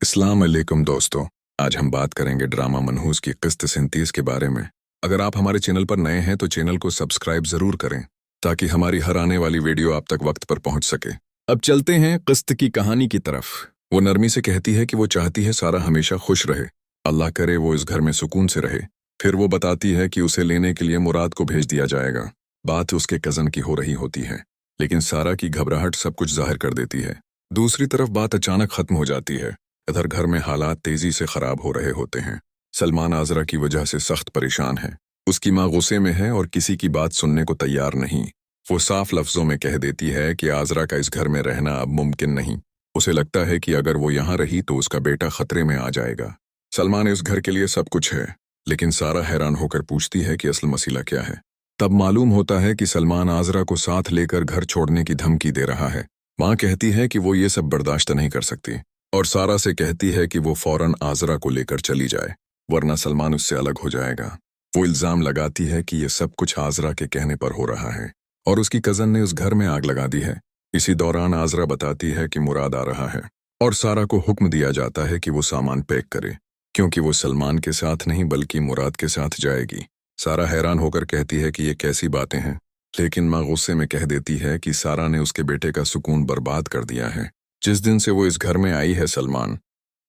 अस्सलाम वालेकुम दोस्तों। आज हम बात करेंगे ड्रामा मनहूस की किस्त 37 के बारे में। अगर आप हमारे चैनल पर नए हैं तो चैनल को सब्सक्राइब जरूर करें ताकि हमारी हर आने वाली वीडियो आप तक वक्त पर पहुंच सके। अब चलते हैं किस्त की कहानी की तरफ। वो नरमी से कहती है कि वो चाहती है सारा हमेशा खुश रहे, अल्लाह करे वो इस घर में सुकून से रहे। फिर वो बताती है कि उसे लेने के लिए मुराद को भेज दिया जाएगा। बात उसके कज़न की हो रही होती है, लेकिन सारा की घबराहट सब कुछ जाहिर कर देती है। दूसरी तरफ बात अचानक खत्म हो जाती है। इधर घर में हालात तेजी से खराब हो रहे होते हैं। सलमान आजरा की वजह से सख्त परेशान है। उसकी माँ गुस्से में है और किसी की बात सुनने को तैयार नहीं। वो साफ लफ्जों में कह देती है कि आजरा का इस घर में रहना अब मुमकिन नहीं। उसे लगता है कि अगर वो यहाँ रही तो उसका बेटा खतरे में आ जाएगा। सलमान इस घर के लिए सब कुछ है, लेकिन सारा हैरान होकर पूछती है कि असल मसला क्या है। तब मालूम होता है कि सलमान आजरा को साथ लेकर घर छोड़ने की धमकी दे रहा है। माँ कहती है कि वो ये सब बर्दाश्त नहीं कर सकती और सारा से कहती है कि वो फौरन आजरा को लेकर चली जाए, वरना सलमान उससे अलग हो जाएगा। वो इल्जाम लगाती है कि ये सब कुछ आजरा के कहने पर हो रहा है और उसकी कज़न ने उस घर में आग लगा दी है। इसी दौरान आजरा बताती है कि मुराद आ रहा है और सारा को हुक्म दिया जाता है कि वो सामान पैक करे, क्योंकि वो सलमान के साथ नहीं बल्कि मुराद के साथ जाएगी। सारा हैरान होकर कहती है कि ये कैसी बातें हैं, लेकिन माँ गुस्से में कह देती है कि सारा ने उसके बेटे का सुकून बर्बाद कर दिया है। जिस दिन से वो इस घर में आई है सलमान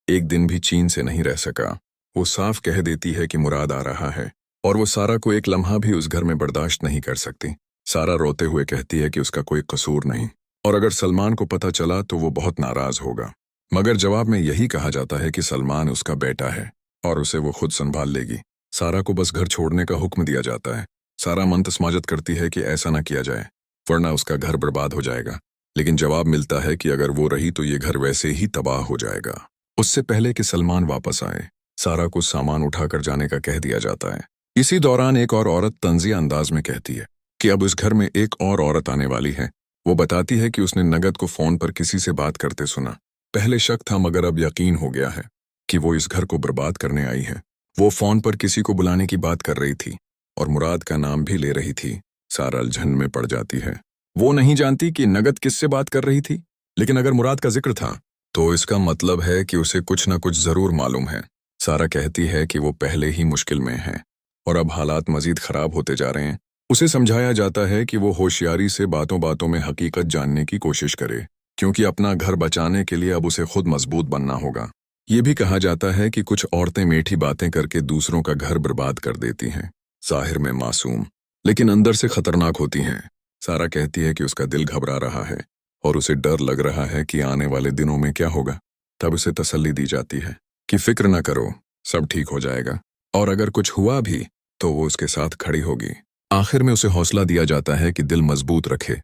एक दिन भी चैन से नहीं रह सका। वो साफ कह देती है कि मुराद आ रहा है और वो सारा को एक लम्हा भी उस घर में बर्दाश्त नहीं कर सकती। सारा रोते हुए कहती है कि उसका कोई कसूर नहीं और अगर सलमान को पता चला तो वो बहुत नाराज होगा। मगर जवाब में यही कहा जाता है कि सलमान उसका बेटा है और उसे वो खुद संभाल लेगी। सारा को बस घर छोड़ने का हुक्म दिया जाता है। सारा मंतस्माजत करती है कि ऐसा ना किया जाए, वरना उसका घर बर्बाद हो जाएगा। लेकिन जवाब मिलता है कि अगर वो रही तो ये घर वैसे ही तबाह हो जाएगा। उससे पहले कि सलमान वापस आए, सारा को सामान उठाकर जाने का कह दिया जाता है। इसी दौरान एक और औरत तंजिया अंदाज में कहती है कि अब इस घर में एक और औरत आने वाली है। वो बताती है कि उसने नगद को फोन पर किसी से बात करते सुना। पहले शक था मगर अब यकीन हो गया है कि वो इस घर को बर्बाद करने आई है। वो फोन पर किसी को बुलाने की बात कर रही थी और मुराद का नाम भी ले रही थी। सारा उलझन में पड़ जाती है। वो नहीं जानती कि नगद किससे बात कर रही थी, लेकिन अगर मुराद का जिक्र था तो इसका मतलब है कि उसे कुछ न कुछ जरूर मालूम है। सारा कहती है कि वो पहले ही मुश्किल में है और अब हालात मजीद खराब होते जा रहे हैं। उसे समझाया जाता है कि वो होशियारी से बातों बातों में हकीकत जानने की कोशिश करे, क्योंकि अपना घर बचाने के लिए अब उसे खुद मजबूत बनना होगा। ये भी कहा जाता है कि कुछ औरतें मीठी बातें करके दूसरों का घर बर्बाद कर देती हैं, जाहिर में मासूम लेकिन अंदर से खतरनाक होती हैं। सारा कहती है कि उसका दिल घबरा रहा है और उसे डर लग रहा है कि आने वाले दिनों में क्या होगा। तब उसे तसल्ली दी जाती है कि फिक्र न करो, सब ठीक हो जाएगा और अगर कुछ हुआ भी तो वो उसके साथ खड़ी होगी। आखिर में उसे हौसला दिया जाता है कि दिल मजबूत रखे